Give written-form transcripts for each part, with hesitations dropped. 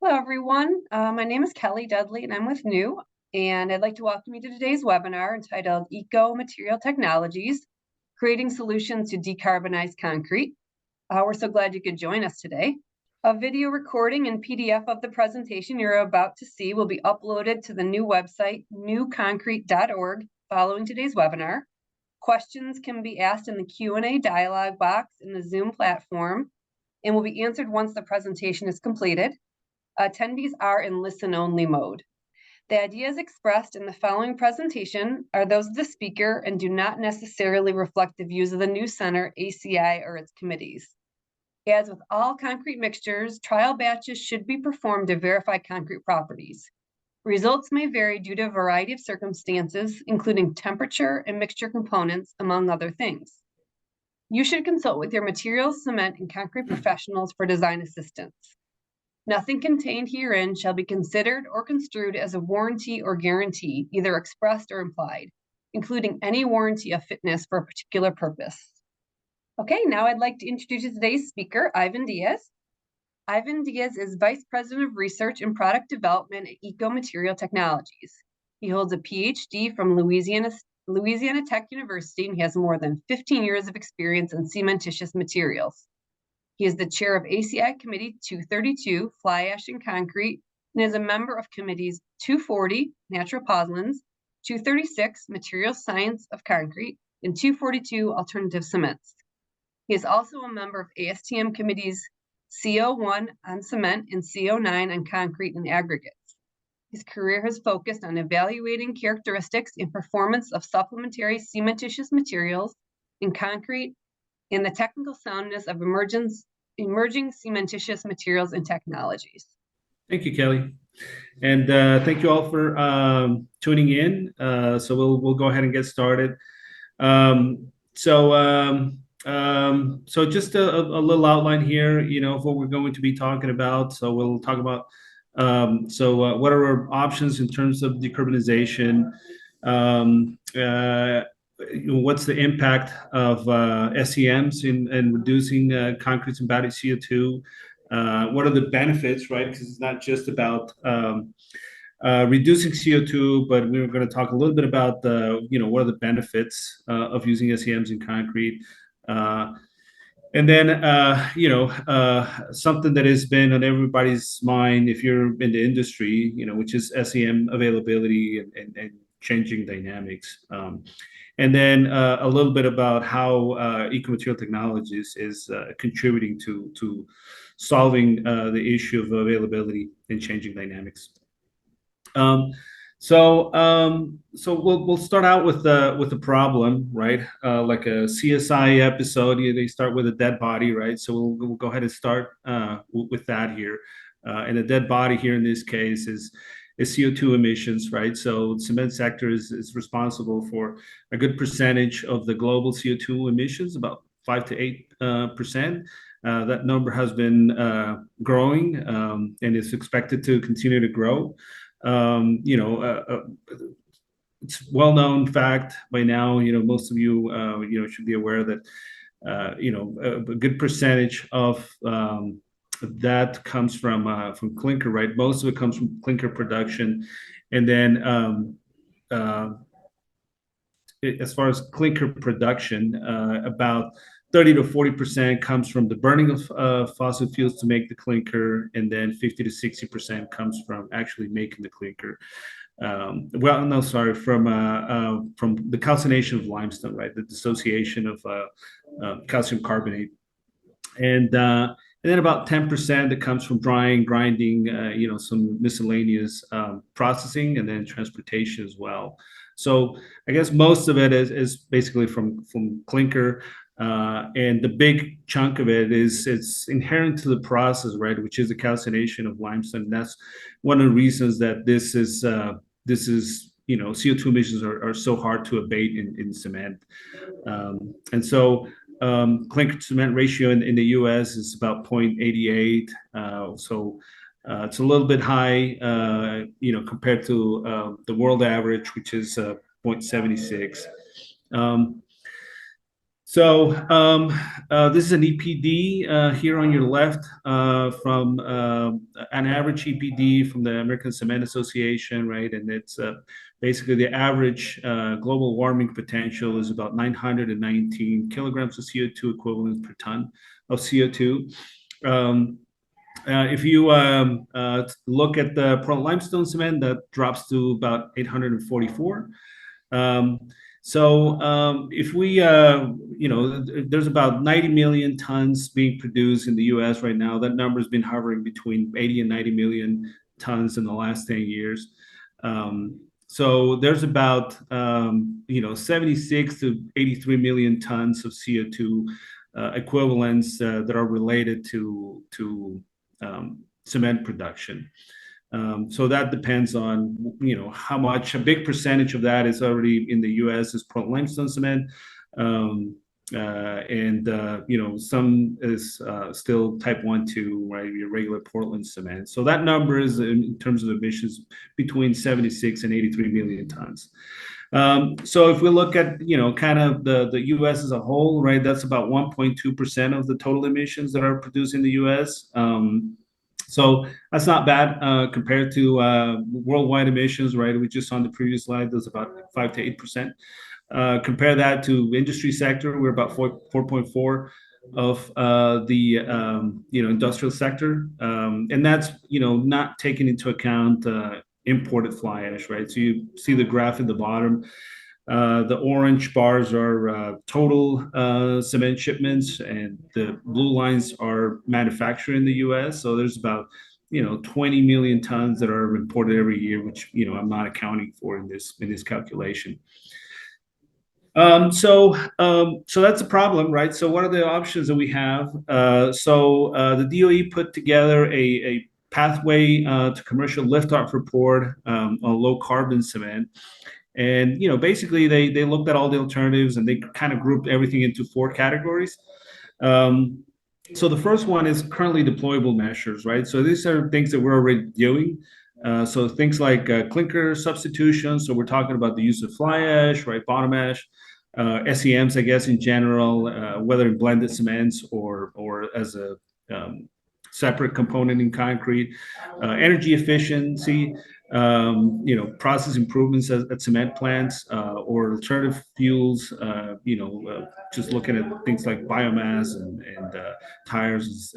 Hello, everyone. My name is Kelly Dudley, and I'm with New. And I'd like to welcome you to today's webinar entitled Eco Material Technologies, Creating Solutions to Decarbonize Concrete. We're so glad you could join us today. A video recording and PDF of the presentation you're about to see will be uploaded to the New website, newconcrete.org, following today's webinar. Questions can be asked in the Q&A dialog box in the Zoom platform and will be answered once the presentation is completed. Attendees are in listen-only mode. The ideas expressed in the following presentation are those of the speaker and do not necessarily reflect the views of the New Center, ACI, or its committees. As with all concrete mixtures, trial batches should be performed to verify concrete properties. Results may vary due to a variety of circumstances, including temperature and mixture components, among other things. You should consult with your materials, cement, and concrete professionals for design assistance. Nothing contained herein shall be considered or construed as a warranty or guarantee, either expressed or implied, including any warranty of fitness for a particular purpose. Okay, now I'd like to introduce today's speaker, Ivan Diaz. Ivan Diaz is Vice President of Research and Product Development at Eco Material Technologies. He holds a PhD from Louisiana Tech University, and he has more than 15 years of experience in cementitious materials. He is the chair of ACI Committee 232, Fly Ash and Concrete, and is a member of Committees 240, Natural Pozzolans, 236, Material Science of Concrete, and 242, Alternative Cements. He is also a member of ASTM Committees CO1 on cement and CO9 on concrete and aggregates. His career has focused on evaluating characteristics and performance of supplementary cementitious materials in concrete and the technical soundness of emerging cementitious materials and technologies. Thank you, Kelly. And thank you all for tuning in. So we'll go ahead and get started. So just a little outline here, of what we're going to be talking about. So we'll talk about what are our options in terms of decarbonization? What's the impact of SCMs in reducing concrete embodied CO2? What are the benefits, right? Because it's not just about reducing CO2, but we were going to talk a little bit about what are the benefits of using SCMs in concrete. And then, something that has been on everybody's mind if you're in the industry, which is SCM availability and changing dynamics. And then a little bit about how Eco Material Technologies is contributing to solving the issue of availability and changing dynamics. So we'll start out with the problem, right? Like a CSI episode, they start with a dead body, right? So we'll go ahead and start with that here. And the dead body here in this case is CO2 emissions, right? So the cement sector is responsible for a good percentage of the global CO2 emissions, about 5 to 8%. That number has been growing and is expected to continue to grow. It's well-known fact by now. Most of you, should be aware that a good percentage of that comes from clinker, right? Most of it comes from clinker production, and then as far as clinker production, about 30 to 40% comes from the burning of fossil fuels to make the clinker, and then 50 to 60% comes from actually making the clinker. From the calcination of limestone, right? The dissociation of calcium carbonate, and then about 10% that comes from drying, grinding, some miscellaneous processing, and then transportation as well. So I guess most of it is basically from clinker. And the big chunk of it it's inherent to the process, right? Which is the calcination of limestone. That's one of the reasons that this is CO2 emissions are so hard to abate in cement. And so clinker to cement ratio in the U.S. is about 0.88. So it's a little bit high, compared to the world average, which is 0.76. This is an EPD here on your left from an average EPD from the American Cement Association, right? And it's basically the average global warming potential is about 919 kilograms of CO2 equivalent per ton of CO2. If you look at the Portland limestone cement, that drops to about 844. If we, there's about 90 million tons being produced in the U.S. right now. That number has been hovering between 80 and 90 million tons in the last 10 years. So there's about 76 to 83 million tons of CO2 equivalents that are related to cement production. So that depends on, how much. A big percentage of that is already in the U.S. is Portland limestone cement, some is still type 1, 2, right? Your regular Portland cement. So that number is, in terms of emissions, between 76 and 83 million tons. So if we look at, kind of the U.S. as a whole, right, that's about 1.2% of the total emissions that are produced in the U.S. So that's not bad compared to worldwide emissions, right? We just on the previous slide, there's about 5 to 8%. Compare that to industry sector, we're about 4.4 of the industrial sector, and that's not taking into account imported fly ash, right? So you see the graph at the bottom. The orange bars are total cement shipments, and the blue lines are manufactured in the U.S. So there's about 20 million tons that are imported every year, which I'm not accounting for in this calculation. So that's a problem, right? So what are the options that we have? The DOE put together a pathway to commercial liftoff report on low carbon cement. And basically they looked at all the alternatives and they kind of grouped everything into 4 categories. So the first one is currently deployable measures, right? So these are things that we're already doing. So things like clinker substitution. So we're talking about the use of fly ash, right? Bottom ash, SCMs, I guess, in general, whether in blended cements or as a separate component in concrete, energy efficiency, process improvements at cement plants, or alternative fuels, just looking at things like biomass and tires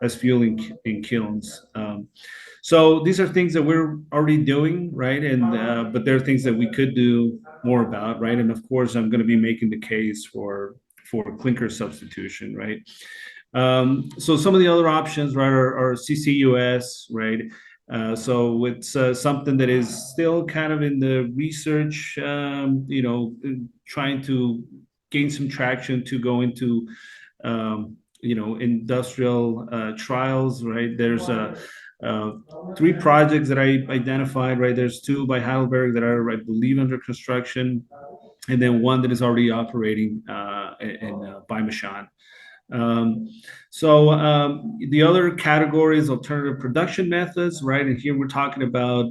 as fuel in kilns. So these are things that we're already doing, right? And but there are things that we could do more about, right? And of course, I'm going to be making the case for clinker substitution, right? So some of the other options, right, are CCUS, right? So it's something that is still kind of in the research, trying to gain some traction to go into, industrial trials, right? There's 3 projects that I identified, right? There's 2 by Heidelberg that are, I believe, under construction, and then 1 that is already operating by Machan. The other category is alternative production methods, right? And here we're talking about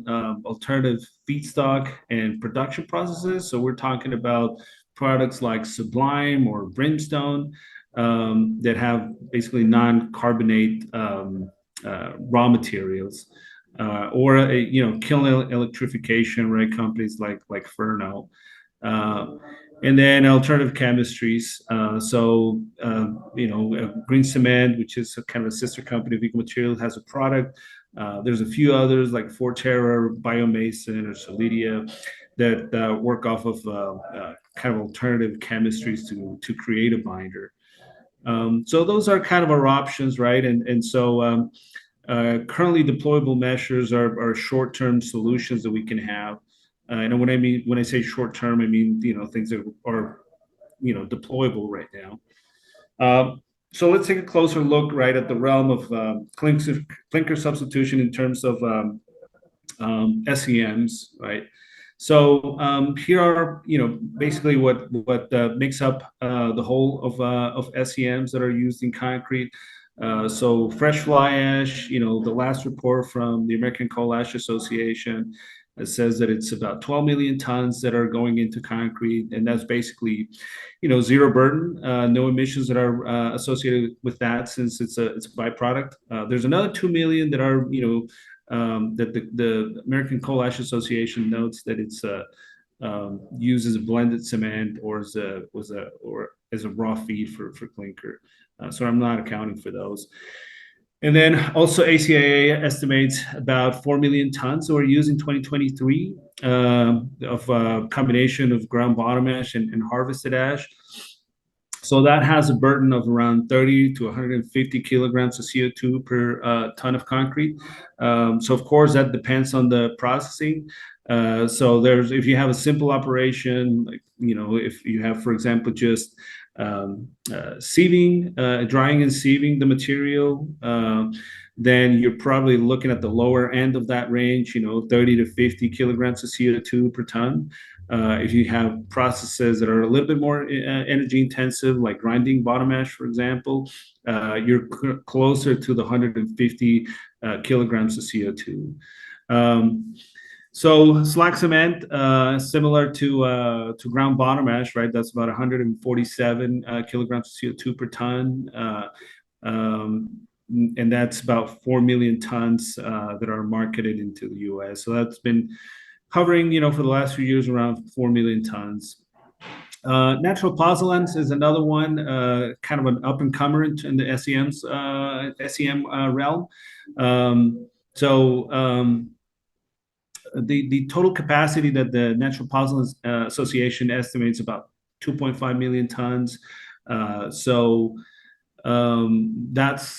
alternative feedstock and production processes. So we're talking about products like sublime or brimstone that have basically non-carbonate raw materials, or kiln electrification, right? Companies like Furno. And then alternative chemistries. Green Cement, which is kind of a sister company of Eco Materials, has a product. There's a few others like Forterra, Biomason, or Solidia that work off of kind of alternative chemistries to create a binder. So those are kind of our options, right? Currently deployable measures are short-term solutions that we can have. And when I say short term, I mean things that are deployable right now. So let's take a closer look, right, at the realm of clinker substitution in terms of SCMs, right? So here are basically what makes up the whole of SCMs that are used in concrete. So fresh fly ash, the last report from the American Coal Ash Association It says that it's about 12 million tons that are going into concrete, and that's basically, zero burden, no emissions that are associated with that, since it's a byproduct. There's another 2 million that are, that the American Coal Ash Association notes that it's used as a blended cement or as a raw feed for clinker. So I'm not accounting for those. And then also ACIA estimates about 4 million tons were used in 2023 of a combination of ground bottom ash and harvested ash. So that has a burden of around 30 to 150 kilograms of CO2 per ton of concrete. So of course that depends on the processing. So if you have a simple operation, like, if you have, for example, just sieving, drying and sieving the material, then you're probably looking at the lower end of that range, 30 to 50 kilograms of CO2 per ton. If you have processes that are a little bit more energy intensive, like grinding bottom ash, for example, you're closer to the 150 kilograms of CO2. So slag cement, similar to ground bottom ash, right? That's about 147 kilograms of CO2 per ton. And that's about 4 million tons that are marketed into the US. So that's been hovering, for the last few years around 4 million tons. Natural pozzolans is another one, kind of an up-and-comer in the SCM realm. The total capacity that the Natural Pozzolans Association estimates about 2.5 million tons. That's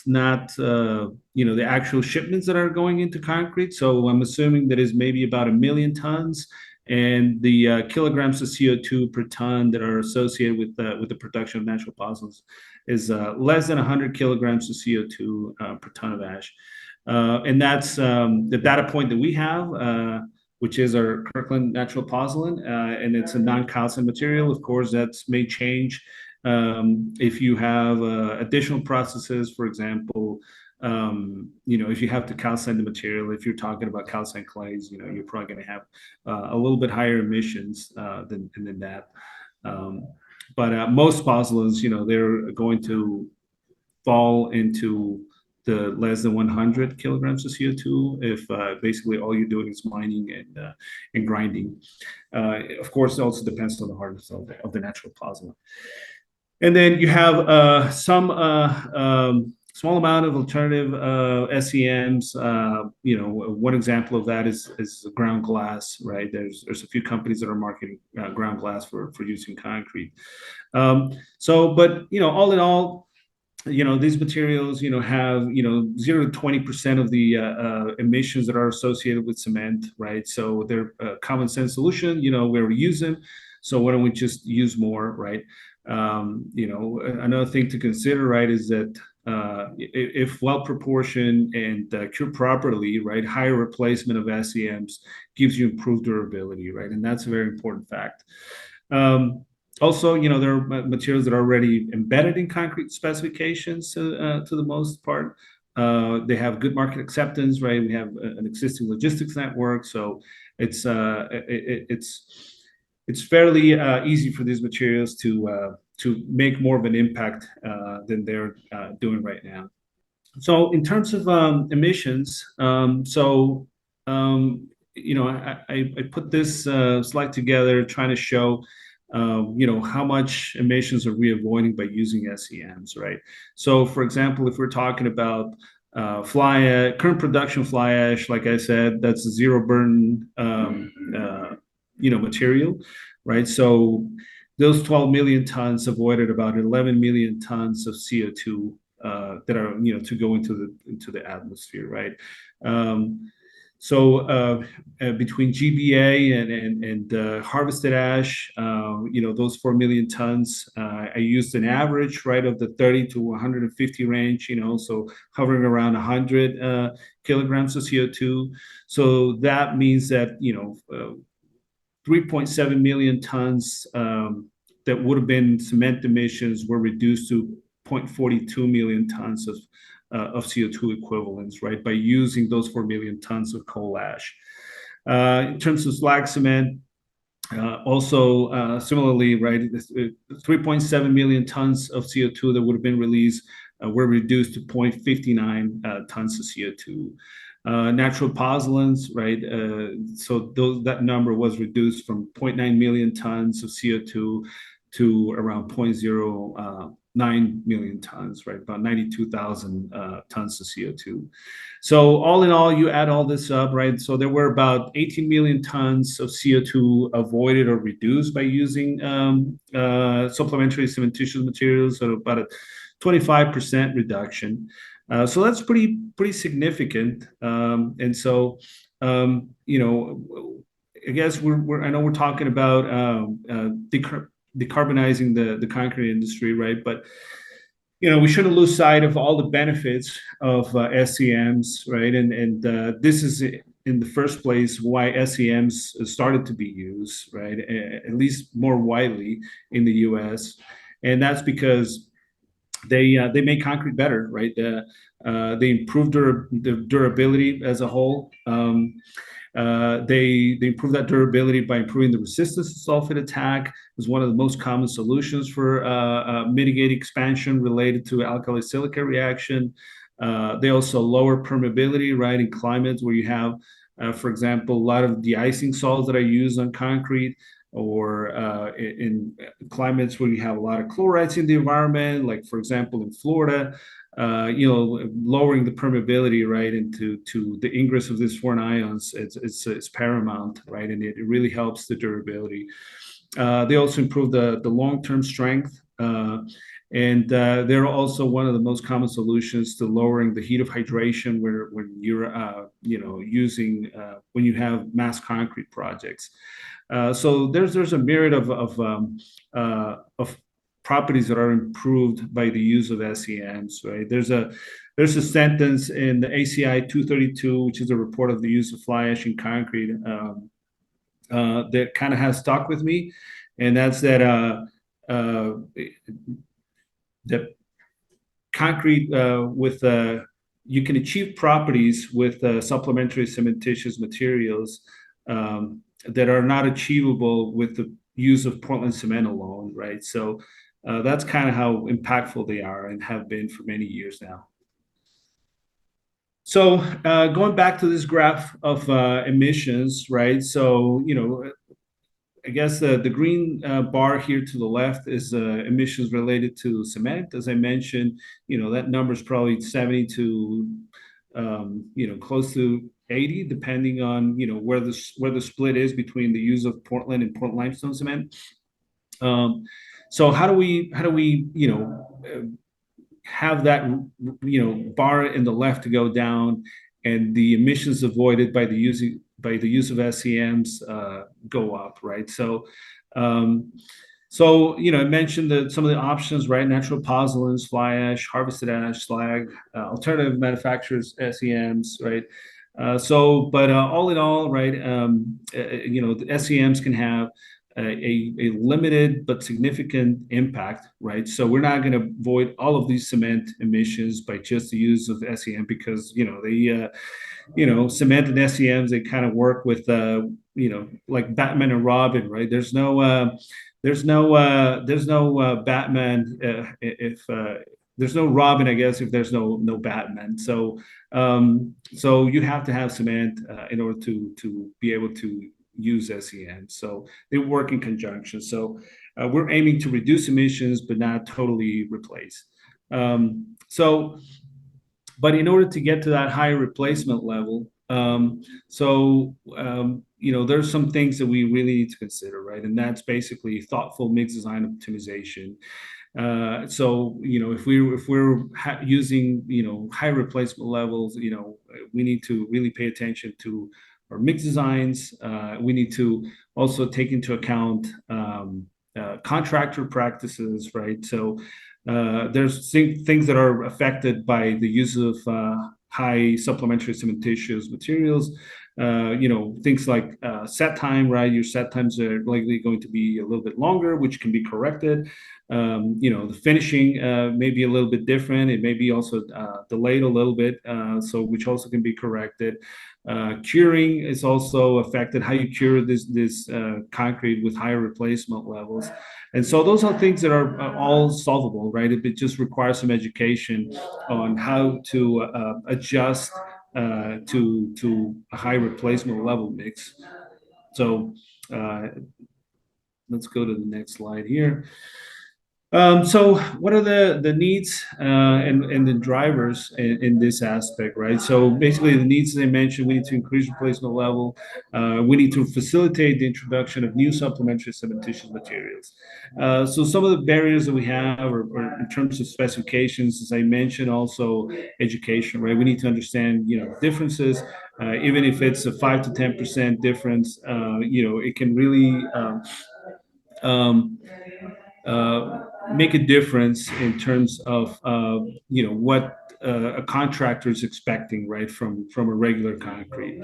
not the actual shipments that are going into concrete. So I'm assuming that is maybe about 1 million tons, and the kilograms of CO2 per ton that are associated with the production of natural pozzolans is less than 100 kilograms of CO2 per ton of ash. And that's the data point that we have, which is our Kirkland natural pozzolan, and it's a non-calcined material. Of course, that may change if you have additional processes. For example, if you have to calcine the material, if you're talking about calcined clays, you're probably going to have a little bit higher emissions than that. But most pozzolans, they're going to fall into the less than 100 kilograms of CO2 if basically all you're doing is mining and grinding. Of course, it also depends on the hardness of the natural pozzolan. And then you have some small amount of alternative SCMs. One example of that is ground glass, right? There's a few companies that are marketing ground glass for use in concrete. But all in all, these materials, have 0 to 20% of the emissions that are associated with cement, right? So they're a common sense solution. Where we use them, so why don't we just use more, right? Another thing to consider, right, is that if well proportioned and cured properly, right, higher replacement of SCMs gives you improved durability, right, and that's a very important fact. Also, there are materials that are already embedded in concrete specifications to the most part. They have good market acceptance, right? We have an existing logistics network, so it's fairly easy for these materials to make more of an impact than they're doing right now. So in terms of emissions, I put this slide together trying to show how much emissions are we avoiding by using SCMs, right? So for example, if we're talking about current production fly ash, like I said, that's a zero burden material, right? So those 12 million tons avoided about 11 million tons of CO2 that are to go into the atmosphere, right? Between GBA and harvested ash, those 4 million tons, I used an average, right, of the 30 to 150 range, so hovering around 100 kilograms of CO2. So that means that 3.7 million tons that would have been cement emissions were reduced to 0.42 million tons of CO2 equivalents, right, by using those 4 million tons of coal ash. In terms of slag cement, also similarly, right, 3.7 million tons of CO2 that would have been released were reduced to 0.59 tons of CO2. Natural pozzolans, right? So that number was reduced from 0.9 million tons of CO2 to around 0.09 million tons, right? About 92,000 tons of CO2. So all in all, you add all this up, right? So there were about 18 million tons of CO2 avoided or reduced by using supplementary cementitious materials, so about a 25% reduction. So that's pretty significant. And so, you know, I guess I know we're talking about decarbonizing the concrete industry, right? But you know, we shouldn't lose sight of all the benefits of SCMs, right? And this is in the first place why SCMs started to be used, right? At least more widely in the U.S. And that's because they make concrete better, right? They improve the durability as a whole. They improve that durability by improving the resistance to sulfate attack. Is one of the most common solutions for mitigating expansion related to alkali silica reaction. They also lower permeability, right, in climates where you have, for example, a lot of de-icing salts that are used on concrete, or in climates where you have a lot of chlorides in the environment, like for example in Florida. You know, lowering the permeability, right, into the ingress of these foreign ions, it's paramount, right, and it really helps the durability. They also improve the long-term strength, and they're also one of the most common solutions to lowering the heat of hydration when you're you know, using when you have mass concrete projects. So there's a myriad of properties that are improved by the use of SCMs, right? There's a sentence in the ACI 232, which is a report of the use of fly ash in concrete, that kind of has stuck with me, and that's that that concrete with you can achieve properties with supplementary cementitious materials that are not achievable with the use of Portland cement alone, right? So that's kind of how impactful they are and have been for many years now. So going back to this graph of emissions, right? So, you know, I guess the green bar here to the left is emissions related to cement. As I mentioned, you know, that number is probably 70 to, you know, close to 80, depending on, you know, where the split is between the use of Portland and Portland limestone cement. So how do we, you know, have that, you know, bar in the left to go down, and the emissions avoided by the use of SCMs go up, right? So, so you know, I mentioned that some of the options, right? Natural pozzolans, fly ash, harvested ash, slag, alternative manufacturers, SCMs, right? So, but all in all, right? You know, the SCMs can have a limited but significant impact, right? So we're not going to avoid all of these cement emissions by just the use of SCM, because, you know, they, you know, cement and SCMs, they kind of work with, you know, like Batman and Robin, right? There's no Batman if there's no Robin, I guess, if there's no Batman. So so you have to have cement in order to be able to use SCM. So they work in conjunction. So we're aiming to reduce emissions, but not totally replace. So, but in order to get to that high replacement level, you know, there's some things that we really need to consider, right? And that's basically thoughtful mix design optimization. So, you know, if we're using, you know, high replacement levels, you know, we need to really pay attention to our mix designs. We need to also take into account contractor practices, right? So there's things that are affected by the use of high supplementary cementitious materials. things like set time, right? Your set times are likely going to be a little bit longer, which can be corrected. The finishing may be a little bit different. It may be also delayed a little bit, so which also can be corrected. Curing is also affected, how you cure this concrete with higher replacement levels. And so those are things that are all solvable, right? It just requires some education on how to adjust to a high replacement level mix. So let's go to the next slide here. So what are the needs and the drivers in this aspect, right? So basically the needs, as I mentioned, we need to increase replacement level. We need to facilitate the introduction of new supplementary cementitious materials. So some of the barriers that we have are in terms of specifications, as I mentioned, also education, right? We need to understand, differences. Even if it's a 5 to 10% difference, it can really um, make a difference in terms of what a contractor is expecting, right, from a regular concrete.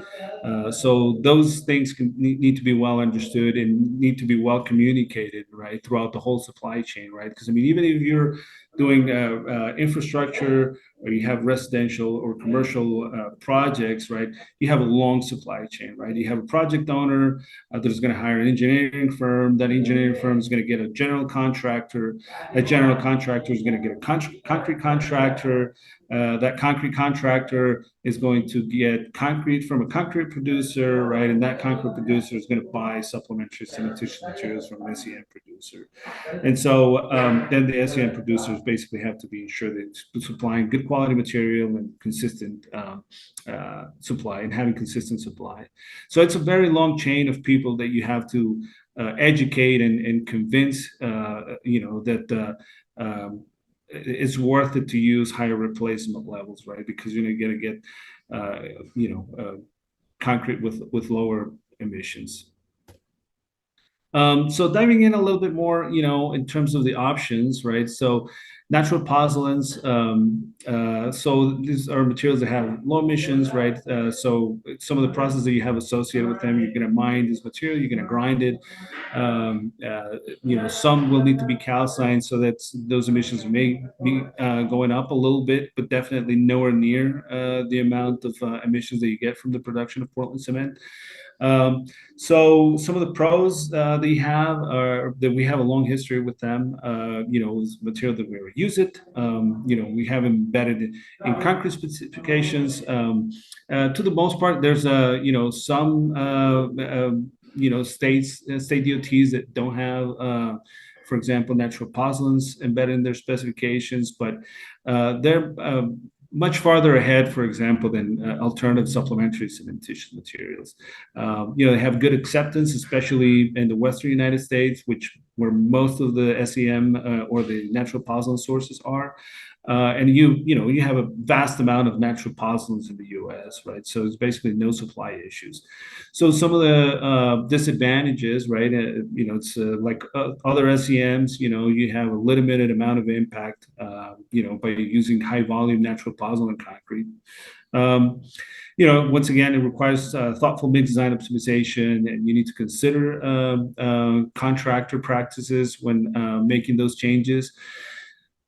So those things need to be well understood and need to be well communicated, right, throughout the whole supply chain, right? Because I mean, even if you're doing infrastructure or you have residential or commercial projects, right, you have a long supply chain, right? You have a project owner that is going to hire an engineering firm. That engineering firm is going to get a general contractor. That general contractor is going to get a concrete contractor. That concrete contractor is going to get concrete from a concrete producer, right? And that concrete producer is going to buy supplementary cementitious materials from an SCM producer. And so then the SCM producers basically have to be ensured that it's supplying good quality material and consistent supply and having consistent supply. So it's a very long chain of people that you have to educate and convince, that it's worth it to use higher replacement levels, right? Because you're going to get, concrete with lower emissions. So diving in a little bit more, in terms of the options, right? So natural pozzolans. So these are materials that have low emissions, right? So some of the processes that you have associated with them, you're going to mine this material, you're going to grind it. Some will need to be calcined, so that those emissions may be going up a little bit, but definitely nowhere near the amount of emissions that you get from the production of Portland cement. So some of the pros that you have are that we have a long history with them. Is material that we reuse it. We have embedded in concrete specifications. To the most part, there's some state DOTs that don't have, for example, natural pozzolans embedded in their specifications, but they're much farther ahead, for example, than alternative supplementary cementitious materials. They have good acceptance, especially in the Western United States, where most of the SCM or the natural pozzolan sources are. And you have a vast amount of natural pozzolans in the U.S., right? So it's basically no supply issues. So some of the disadvantages, right? It's like other SCMs. You have a limited amount of impact, by using high volume natural pozzolan concrete. Once again, it requires thoughtful mix design optimization, and you need to consider contractor practices when making those changes.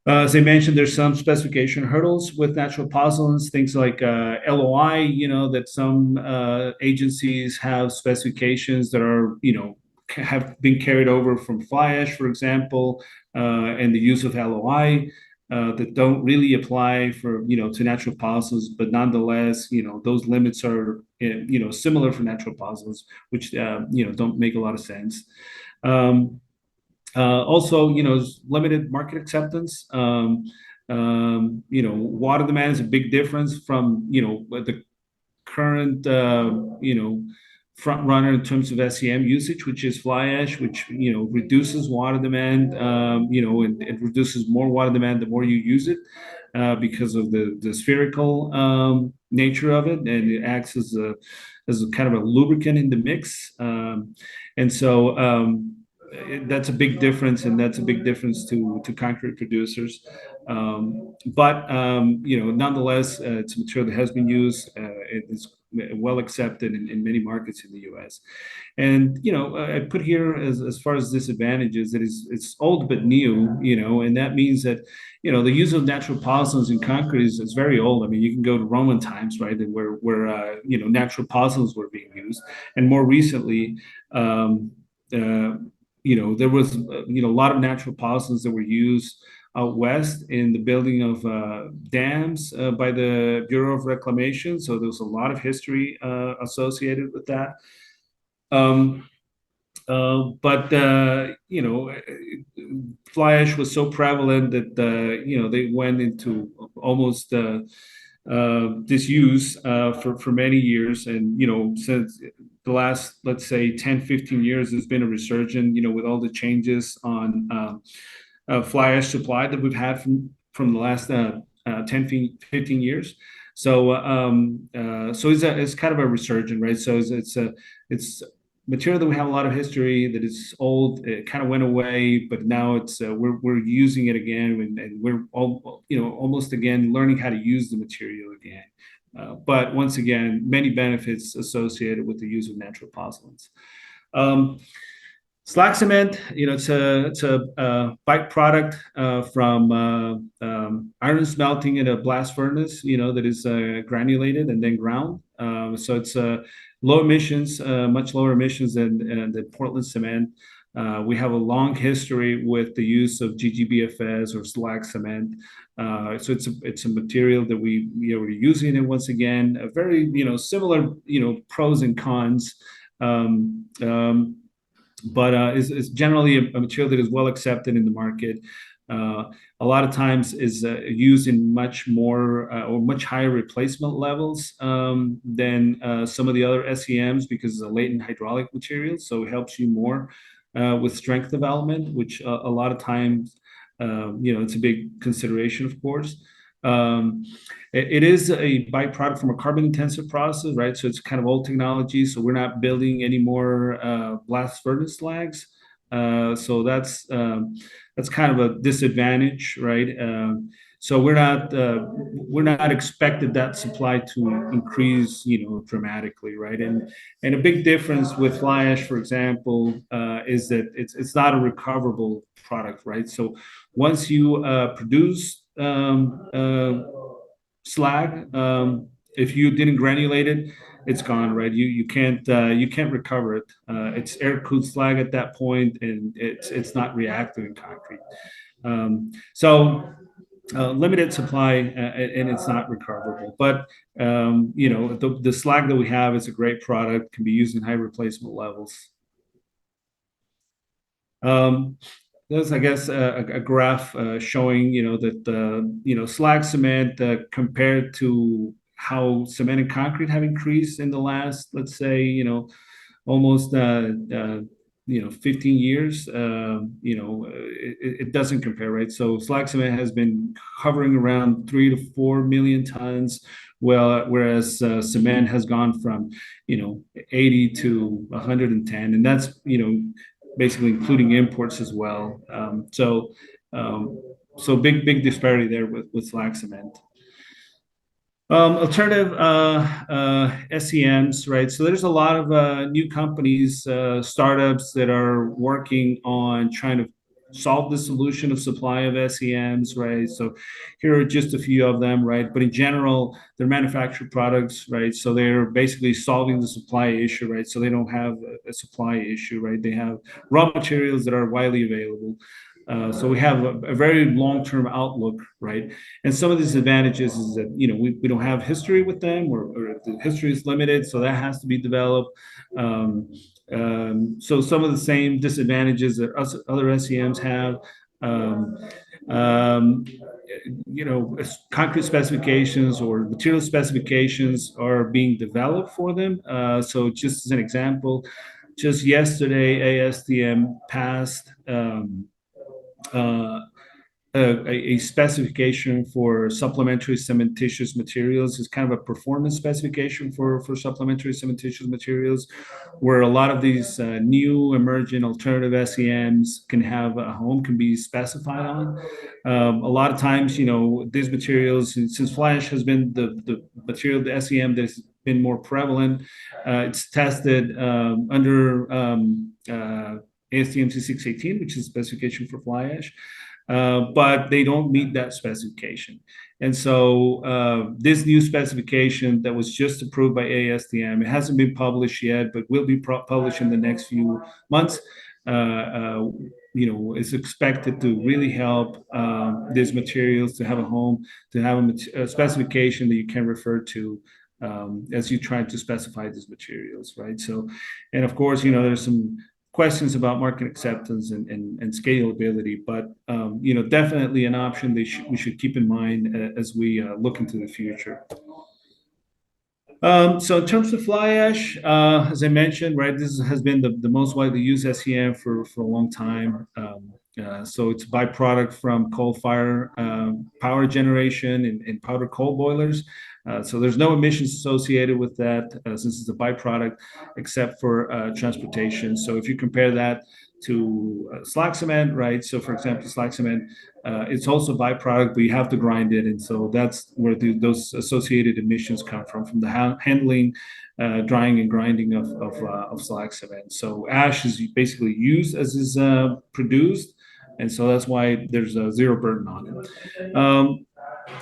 As I mentioned, there's some specification hurdles with natural pozzolans, things like LOI, that some agencies have specifications that are, have been carried over from fly ash, for example, and the use of LOI that don't really apply to natural pozzolans, but nonetheless, those limits are, similar for natural pozzolans, which, don't make a lot of sense. Also, limited market acceptance. Water demand is a big difference from, the current, front runner in terms of SCM usage, which is fly ash, which, reduces water demand, and it reduces more water demand the more you use it because of the spherical nature of it, and it acts as a kind of a lubricant in the mix. And so that's a big difference, and that's a big difference to concrete producers. But nonetheless, it's a material that has been used. It is well accepted in many markets in the U.S. And I put here as far as disadvantages that it's old but new, and that means that the use of natural pozzolans in concrete is very old. I mean, you can go to Roman times, right, where natural pozzolans were being used, and more recently, there was a lot of natural pozzolans that were used out west in the building of dams by the Bureau of Reclamation. So there's a lot of history associated with that. But fly ash was so prevalent that they went into almost disuse for many years, and since the last, let's say, 10, 15 years, there's been a resurgence, with all the changes on fly ash supply that we've had from the last 10, 15 years. So it's kind of a resurgence, right? So it's material that we have a lot of history, that it's old. It kind of went away, but now it's we're using it again, and we're almost again learning how to use the material again. But once again, many benefits associated with the use of natural pozzolans. Slag cement, it's a byproduct from iron smelting in a blast furnace, that is granulated and then ground. So it's low emissions, much lower emissions than Portland cement. We have a long history with the use of GGBFS or slag cement. So it's a material that we're using it once again. A very similar pros and cons. But is generally a material that is well accepted in the market. A lot of times is used in much more or much higher replacement levels than some of the other SCMs, because it's a latent hydraulic material, so it helps you more with strength development, which a lot of times it's a big consideration, of course. It is a byproduct from a carbon-intensive process, right? So it's kind of old technology. So we're not building any more blast furnace slags. So that's kind of a disadvantage, right? So we're not expected that supply to increase, dramatically, right? And a big difference with fly ash, for example, is that it's not a recoverable product, right? So once you produce slag, if you didn't granulate it, it's gone, right? You can't recover it. It's air cooled slag at that point, and it's not reactive in concrete. So limited supply, and it's not recoverable. But the slag that we have is a great product, can be used in high replacement levels. There's, I guess, a graph showing, that slag cement compared to how cement and concrete have increased in the last, let's say, almost 15 years. It doesn't compare, right? So slag cement has been hovering around 3 to 4 million tons, whereas cement has gone from 80 to 110, and that's basically including imports as well. So big disparity there with slag cement. Alternative SCMs, right? So there's a lot of new companies, startups that are working on trying to solve the solution of supply of SCMs, right? So here are just a few of them, right? But in general, they're manufactured products, right? So they're basically solving the supply issue, right? So they don't have a supply issue, right? They have raw materials that are widely available. So we have a very long-term outlook, right? And some of these advantages is that we don't have history with them, or the history is limited, so that has to be developed. So some of the same disadvantages that other SCMs have. Concrete specifications or material specifications are being developed for them. So just as an example, just yesterday, ASTM passed a a specification for supplementary cementitious materials. It's kind of a performance specification for supplementary cementitious materials, where a lot of these new emerging alternative SCMs can have a home can be specified on. A lot of times, these materials, since fly ash has been the material, the SCM that's been more prevalent, it's tested under ASTM C618, which is a specification for fly ash. But they don't meet that specification. And so this new specification that was just approved by ASTM, it hasn't been published yet, but will be published in the next few months. Is expected to really help these materials to have a home, to have a specification that you can refer to as you try to specify these materials, right? So, and of course, there's some questions about market acceptance and scalability, but definitely an option we should keep in mind as we look into the future. So in terms of fly ash, as I mentioned, right, this has been the most widely used SCM for a long time. So it's a byproduct from coal fire power generation and powder coal boilers. So there's no emissions associated with that since it's a byproduct, except for transportation. So if you compare that to slag cement, right? So for example, slag cement, it's also a byproduct, but you have to grind it. And so that's where those associated emissions come from the handling, drying and grinding of slag cement. So ash is basically used as is produced. And so that's why there's a zero burden on it.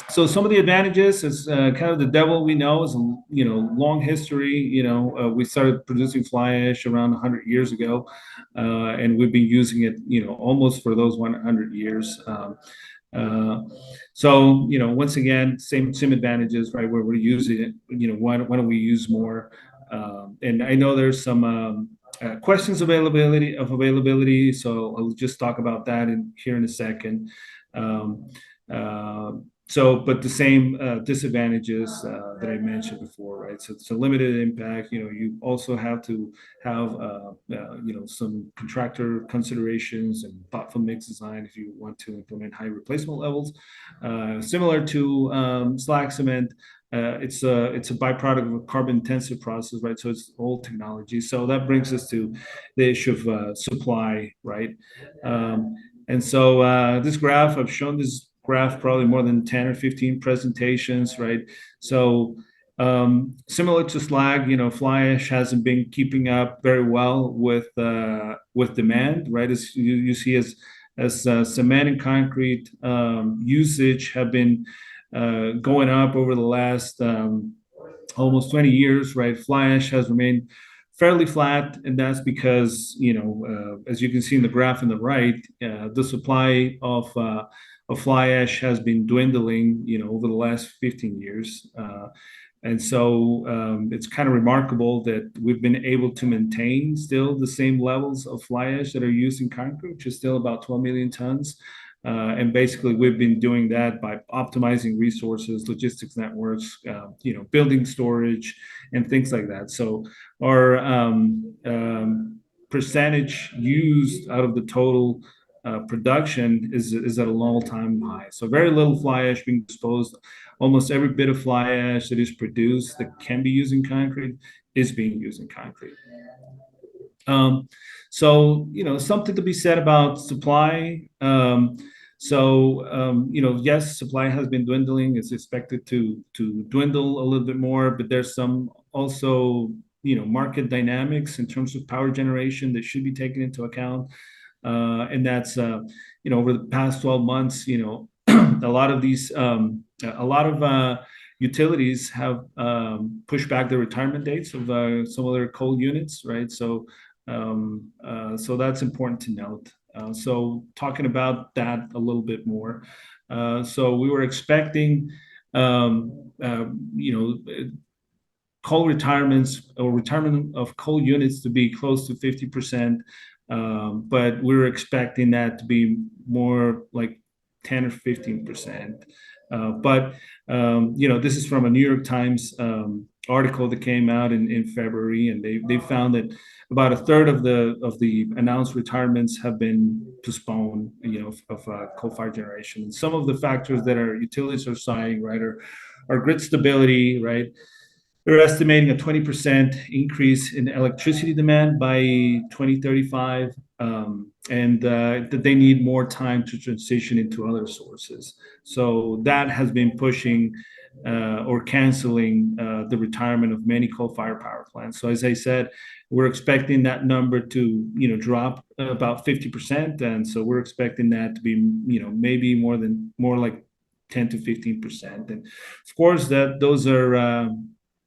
So some of the advantages is kind of the devil we know is, long history. We started producing fly ash around 100 years ago, and we've been using it, almost for those 100 years. So, once again, same advantages, right? Where we're using it, why don't we use more? And I know there's some questions availability, so I'll just talk about that here in a second. But the same disadvantages that I mentioned before, right? So it's a limited impact. You also have to have some contractor considerations and thoughtful mix design if you want to implement high replacement levels. Similar to slag cement, it's a byproduct of a carbon intensive process, right? So it's old technology. So that brings us to the issue of supply, right? And so this graph, I've shown this graph probably more than 10 or 15 presentations, right? So similar to slag, fly ash hasn't been keeping up very well with demand, right? As you see, as cement and concrete usage have been going up over the last almost 20 years, right? Fly ash has remained fairly flat, and that's because, as you can see in the graph on the right, the supply of fly ash has been dwindling, over the last 15 years. And so it's kind of remarkable that we've been able to maintain still the same levels of fly ash that are used in concrete, which is still about 12 million tons. And basically, we've been doing that by optimizing resources, logistics networks, building storage, and things like that. So our percentage used out of the total production is at an all-time high. So very little fly ash being disposed. Almost every bit of fly ash that is produced that can be used in concrete is being used in concrete. So something to be said about supply. Yes, supply has been dwindling. It's expected to dwindle a little bit more, but there's some also market dynamics in terms of power generation that should be taken into account. And that's over the past 12 months, a lot of utilities have pushed back the retirement dates of some of their coal units, right? So that's important to note. So talking about that a little bit more. So we were expecting, coal retirements or retirement of coal units to be close to 50%. But we were expecting that to be more like 10 or 15%. But this is from a New York Times article that came out in February, and they found that about a third of the announced retirements have been postponed, of coal-fired generation. And some of the factors that our utilities are citing, right, are grid stability, right? They're estimating a 20% increase in electricity demand by 2035, and that they need more time to transition into other sources. So that has been pushing or canceling the retirement of many coal-fired power plants. So as I said, we're expecting that number to drop about 50%, and so we're expecting that to be maybe more like 10 to 15%. And of course, that those are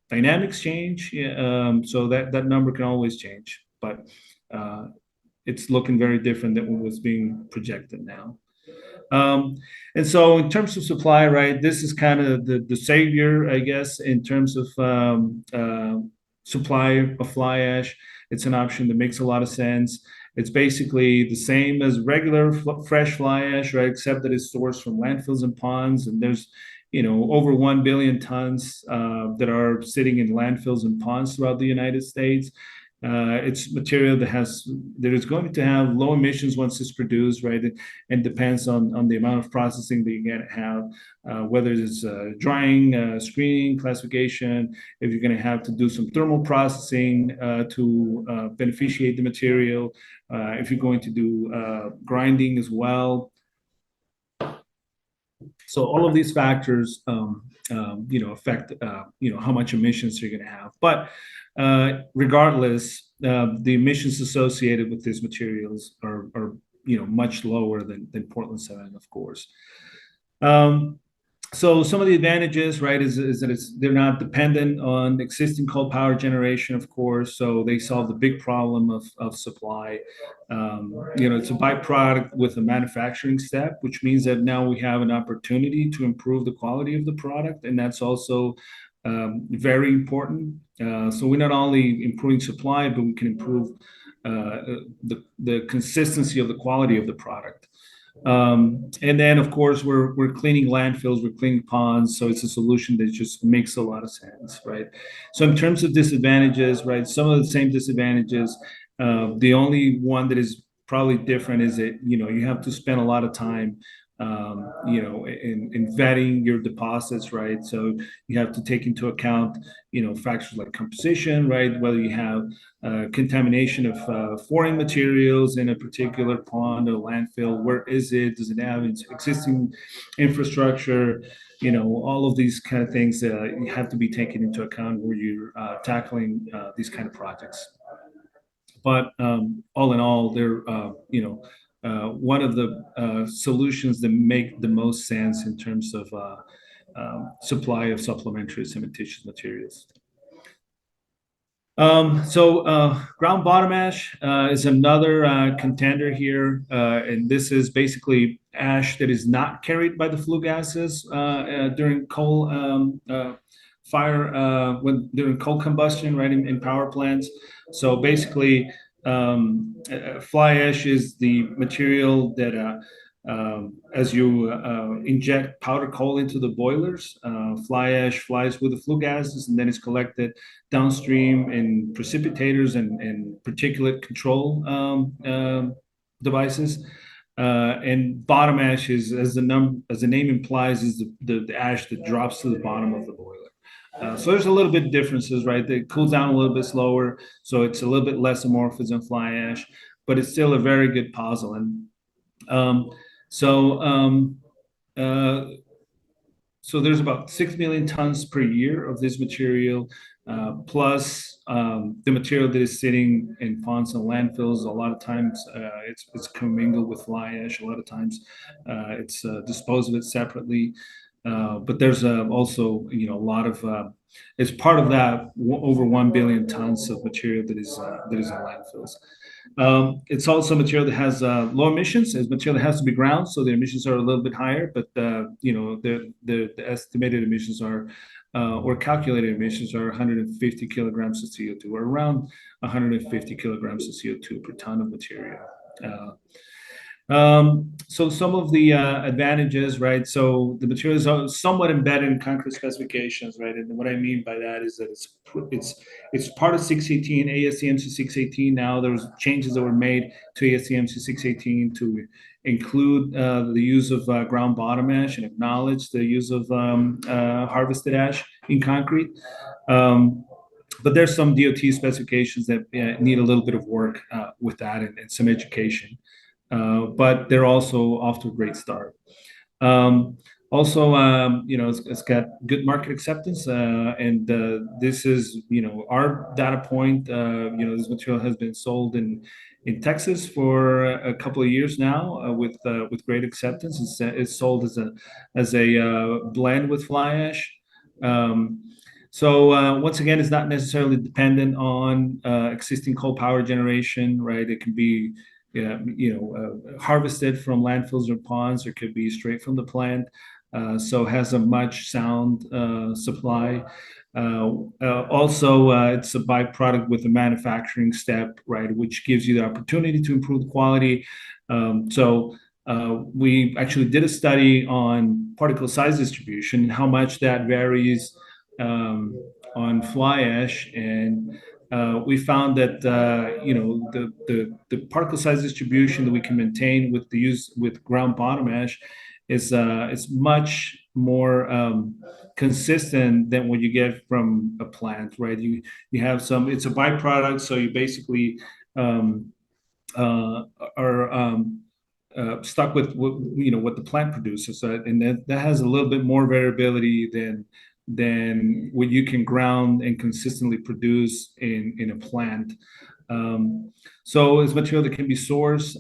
dynamics change, so that number can always change, but it's looking very different than what was being projected now. And so in terms of supply, right, this is kind of the savior, I guess, in terms of supply of fly ash. It's an option that makes a lot of sense. It's basically the same as regular fresh fly ash, right, except that it's sourced from landfills and ponds, and there's over 1 billion tons that are sitting in landfills and ponds throughout the United States. It's material that is going to have low emissions once it's produced, right? And depends on the amount of processing that you're going to have, whether it's drying, screening, classification, if you're going to have to do some thermal processing to beneficiate the material, if you're going to do grinding as well. So all of these factors, affect, how much emissions you're going to have. But regardless, the emissions associated with these materials are much lower than Portland cement, of course. So some of the advantages, right, is that they're not dependent on existing coal power generation, of course. So they solve the big problem of supply. It's a byproduct with a manufacturing step, which means that now we have an opportunity to improve the quality of the product, and that's also very important. So we're not only improving supply, but we can improve the consistency of the quality of the product. And then, of course, we're cleaning landfills, we're cleaning ponds, so it's a solution that just makes a lot of sense, right? So in terms of disadvantages, right, some of the same disadvantages. The only one that is probably different is that you have to spend a lot of time in vetting your deposits, right? So you have to take into account factors like composition, right? Whether you have contamination of foreign materials in a particular pond or landfill, where is it? Does it have existing infrastructure? All of these kind of things have to be taken into account where you're tackling these kind of projects. But all in all, they're one of the solutions that make the most sense in terms of supply of supplementary cementitious materials. Ground bottom ash is another contender here, and this is basically ash that is not carried by the flue gases during coal during coal combustion, right, in power plants. So basically, fly ash is the material that as you inject powder coal into the boilers, fly ash flies with the flue gases, and then it's collected downstream in precipitators and particulate control devices. And bottom ash is, as the name implies, is the ash that drops to the bottom of the boiler. So there's a little bit of differences, right? It cools down a little bit slower, so it's a little bit less amorphous than fly ash, but it's still a very good pozzolan. So there's about 6 million tons per year of this material, plus the material that is sitting in ponds and landfills. A lot of times it's commingled with fly ash. A lot of times it's disposed of it separately. But there's also a lot of it's part of that over 1 billion tons of material that is in landfills. It's also material that has low emissions. It's material that has to be ground, so the emissions are a little bit higher. But the estimated emissions are or calculated emissions are 150 kilograms of CO2, or around 150 kilograms of CO2 per ton of material. So some of the advantages, right? So the materials are somewhat embedded in concrete specifications, right? And what I mean by that is that it's part of 618, ASCMC 618. Now there's changes that were made to ASCMC 618 to include the use of ground bottom ash and acknowledge the use of harvested ash in concrete. But there's some DOT specifications that need a little bit of work with that and some education. But they're also off to a great start. Also, it's got good market acceptance, and this is, our data point. This material has been sold in Texas for a couple of years now with great acceptance. It's sold as a blend with fly ash. So once again, it's not necessarily dependent on existing coal power generation, right? It can be harvested from landfills or ponds, or could be straight from the plant. So has a much sound supply. Also, it's a byproduct with a manufacturing step, right, which gives you the opportunity to improve the quality. We actually did a study on particle size distribution and how much that varies on fly ash, and we found that the particle size distribution that we can maintain with the use with ground bottom ash is much more consistent than what you get from a plant, right? You have some. It's a byproduct, so you basically are stuck with what the plant produces, and that has a little bit more variability than what you can ground and consistently produce in a plant. So it's material that can be sourced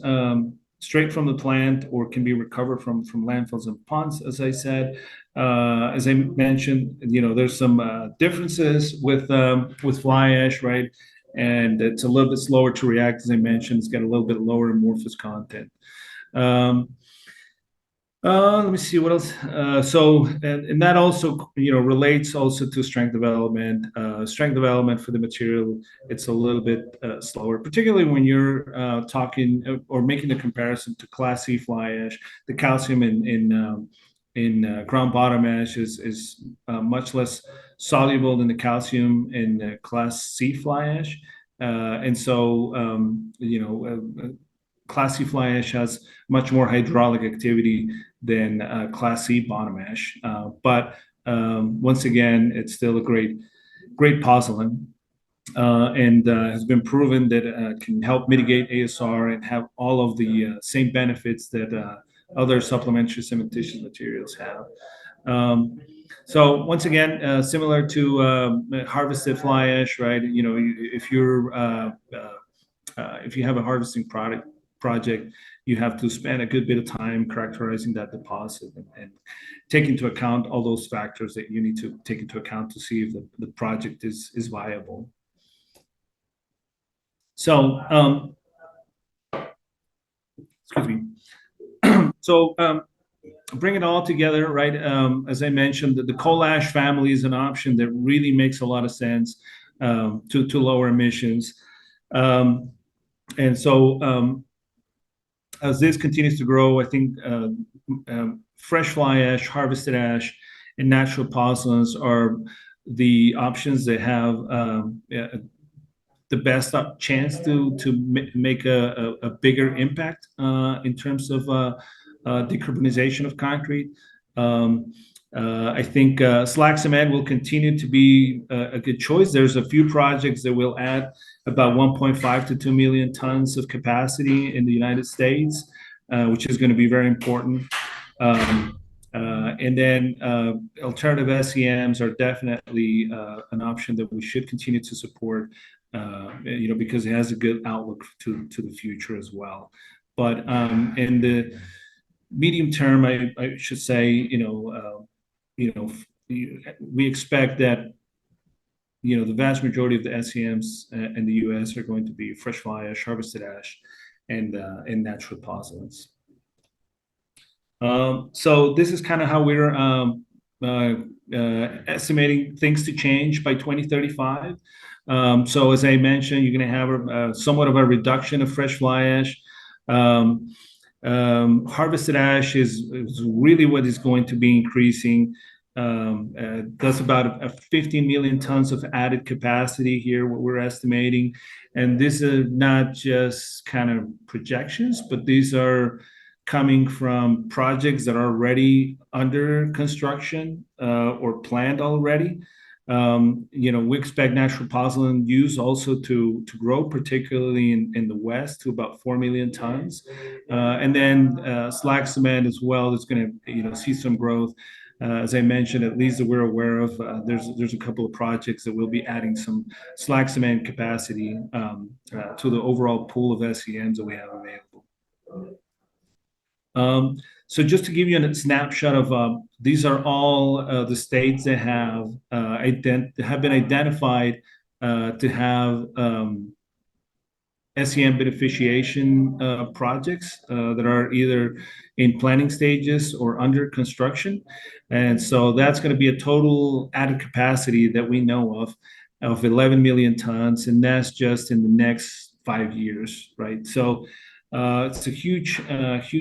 straight from the plant or can be recovered from landfills and ponds, as I said. As I mentioned, there's some differences with fly ash, right? And it's a little bit slower to react, as I mentioned. It's got a little bit lower amorphous content. Let me see what else. And that also, relates also to strength development. Strength development for the material, it's a little bit slower, particularly when you're talking or making the comparison to Class C fly ash. The calcium in ground bottom ash is much less soluble than the calcium in Class C fly ash, and so Class C fly ash has much more hydraulic activity than Class C bottom ash. But once again, it's still a great pozzolan, and has been proven that can help mitigate ASR and have all of the same benefits that other supplementary cementitious materials have. So once again, similar to harvested fly ash, right? If you have a harvesting project, you have to spend a good bit of time characterizing that deposit and take into account all those factors that you need to take into account to see if the project is viable. So, excuse me. So, bring it all together, right? As I mentioned, the coal ash family is an option that really makes a lot of sense to lower emissions. And so, as this continues to grow, I think fresh fly ash, harvested ash, and natural pozzolans are the options that have the best chance to make a bigger impact in terms of decarbonization of concrete. I think slag cement will continue to be a good choice. There's a few projects that will add about 1.5 to 2 million tons of capacity in the United States, which is going to be very important. And then alternative SCMs are definitely an option that we should continue to support, because it has a good outlook to the future as well. But in the medium term, I should say, we expect that the vast majority of the SCMs in the U.S. are going to be fresh fly ash, harvested ash, and natural pozzolans. So this is kind of how we're estimating things to change by 2035. So as I mentioned, you're going to have somewhat of a reduction of fresh fly ash. Harvested ash is really what is going to be increasing. That's about 15 million tons of added capacity here, what we're estimating. And these are not just kind of projections, but these are coming from projects that are already under construction or planned already. We expect natural pozzolan use also to grow, particularly in the West, to about 4 million tons. And then slag cement as well is going to see some growth. As I mentioned, at least that we're aware of, there's a couple of projects that will be adding some slag cement capacity to the overall pool of SCMs that we have available. So just to give you a snapshot of these are all the states that have been identified to have SCM beneficiation projects that are either in planning stages or under construction. And so that's going to be a total added capacity that we know of 11 million tons, and that's just in the next 5 years, right? So it's a huge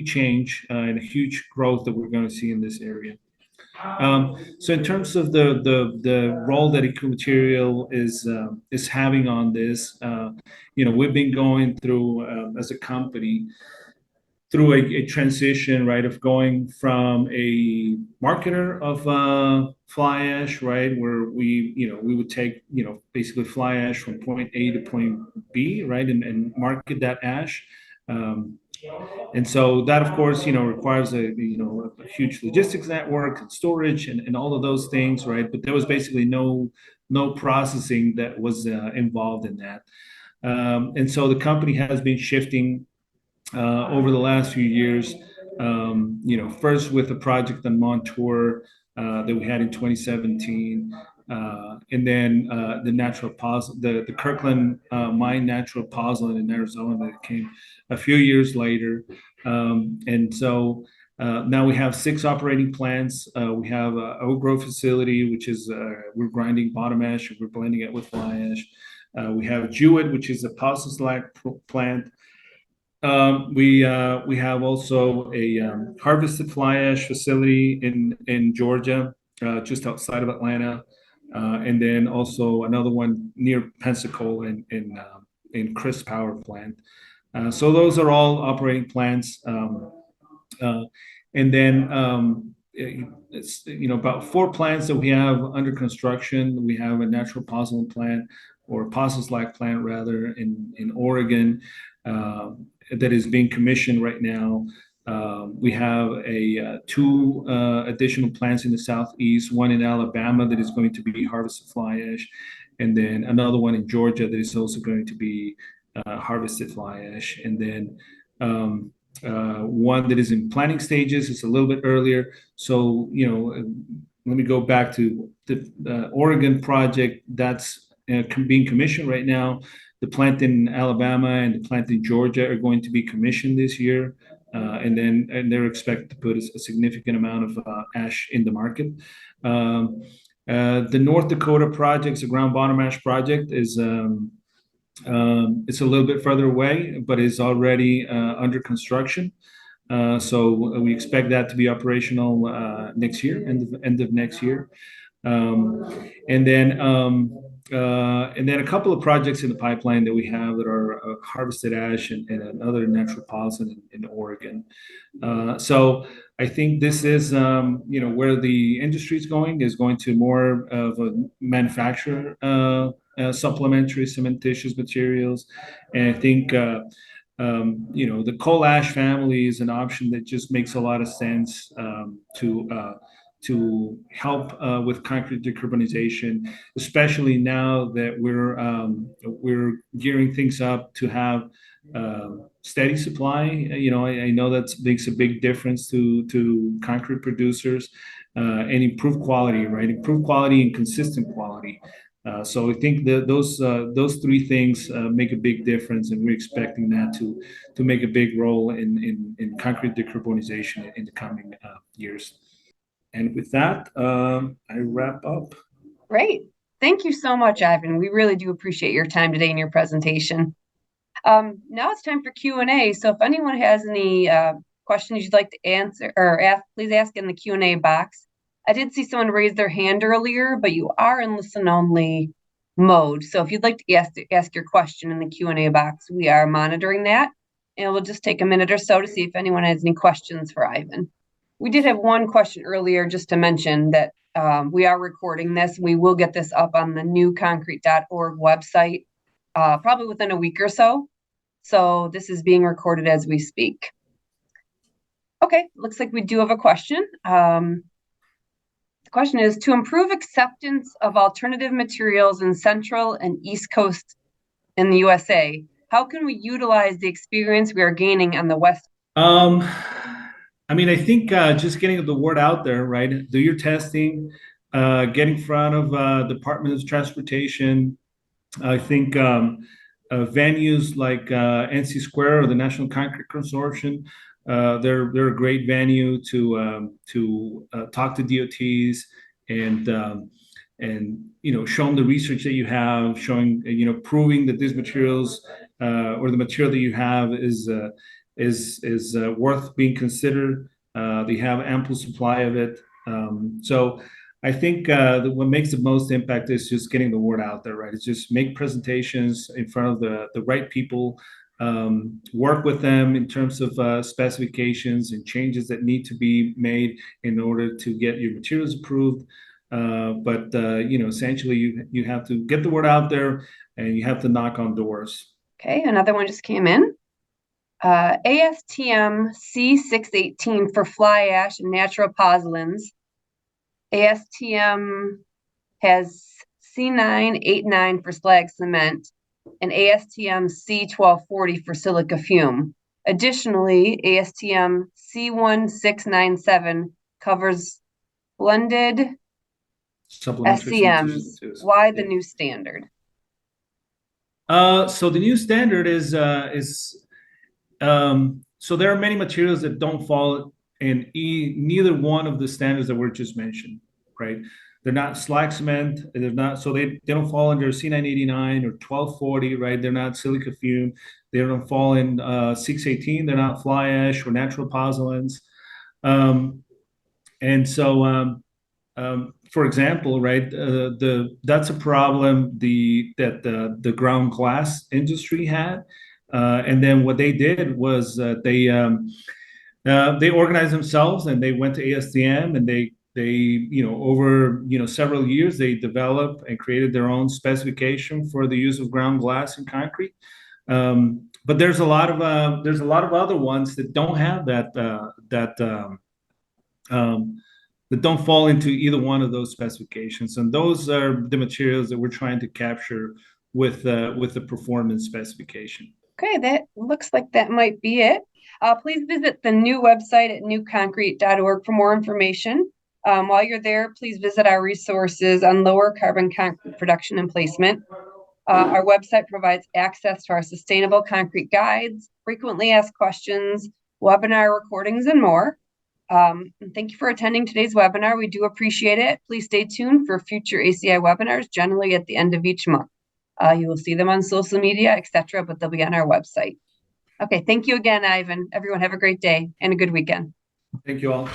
change and a huge growth that we're going to see in this area. So in terms of the role that Ecomaterial is having on this, we've been going through as a company through a transition, right, of going from a marketer of fly ash, right, where we would take basically fly ash from point A to point B, right, and market that ash. And so that, of course, requires a huge logistics network and storage and all of those things, right? But there was basically no processing that was involved in that. And so the company has been shifting over the last few years. First with the project on Montour that we had in 2017. And then the Kirkland mine natural pozzolan in Arizona that came a few years later. And so now we have 6 operating plants. We have a oak grove facility, which is we're grinding bottom ash, we're blending it with fly ash. We have Jewett, which is a pozzolan plant. We have also a harvested fly ash facility in Georgia, just outside of Atlanta. And then also another one near Pensacola in Chris Power Plant. So those are all operating plants. And then it's about 4 plants that we have under construction. We have a natural pozzolan plant, or pozzolan plant rather, in Oregon that is being commissioned right now. We have 2 additional plants in the Southeast, one in Alabama that is going to be harvested fly ash, and then another one in Georgia that is also going to be harvested fly ash. And then one that is in planning stages. It's a little bit earlier. So, let me go back to the Oregon project that's being commissioned right now. The plant in Alabama and the plant in Georgia are going to be commissioned this year. And they're expected to put a significant amount of ash in the market. The North Dakota project, the ground bottom ash project, is it's a little bit further away, but is already under construction. So we expect that to be operational next year, end of next year. And then a couple of projects in the pipeline that we have that are harvested ash and another natural pozzolan in Oregon. So I think this is where the industry is going to more of a manufacturer supplementary cementitious materials. And I think the coal ash family is an option that just makes a lot of sense to help with concrete decarbonization, especially now that we're gearing things up to have steady supply. I know that makes a big difference to concrete producers, and improve quality, right? Improve quality and consistent quality. So I think that those 3 things make a big difference, and we're expecting that to make a big role in concrete decarbonization in the coming years. And with that, I wrap up. Great. Thank you so much, Ivan. We really do appreciate your time today and your presentation. Now it's time for Q&A. So if anyone has any questions you'd like to answer or ask, please ask in the Q&A box. I did see someone raise their hand earlier, but you are in listen-only mode. So if you'd like to ask your question in the Q&A box, we are monitoring that. And we'll just take a minute or so to see if anyone has any questions for Ivan. We did have one question earlier just to mention that we are recording this. We will get this up on the newconcrete.org website probably within a week or so. So this is being recorded as we speak. Okay, looks like we do have a question. The question is, to improve acceptance of alternative materials in Central and East Coast in the USA, how can we utilize the experience we are gaining on the West? I mean, I think just getting the word out there, right? Do your testing, get in front of Department of Transportation. I think venues like NC Square or the National Concrete Consortium, they're a great venue to talk to DOTs and show them the research that you have, showing proving that these materials or the material that you have is worth being considered. They have ample supply of it. So I think what makes the most impact is just getting the word out there, right? It's just make presentations in front of the right people, work with them in terms of specifications and changes that need to be made in order to get your materials approved. But essentially you have to get the word out there and you have to knock on doors. Okay, another one just came in. ASTM C618 for fly ash and natural pozzolans. ASTM has C989 for slag cement and ASTM C1240 for silica fume. Additionally, ASTM C1697 covers blended SCMs. Why the new standard? So the new standard is so there are many materials that don't fall in neither one of the standards that were just mentioned, right? They're not slag cement, they're not, so they don't fall under C989 or 1240, right? They're not silica fume, they don't fall in 618, they're not fly ash or natural pozzolans. And so for example, right, that's a problem that the ground glass industry had. And then what they did was they organized themselves and they went to ASTM and they over several years they developed and created their own specification for the use of ground glass in concrete. But there's a lot of other ones that don't have that don't fall into either one of those specifications, and those are the materials that we're trying to capture with the performance specification. Okay, that looks like that might be it. Please visit the new website at newconcrete.org for more information. While you're there, please visit our resources on lower carbon concrete production and placement. Our website provides access to our sustainable concrete guides, frequently asked questions, webinar recordings, and more. Thank you for attending today's webinar. We do appreciate it. Please stay tuned for future ACI webinars, generally at the end of each month. You will see them on social media, etc., but they'll be on our website. Okay, thank you again, Ivan. Everyone have a great day and a good weekend. Thank you all.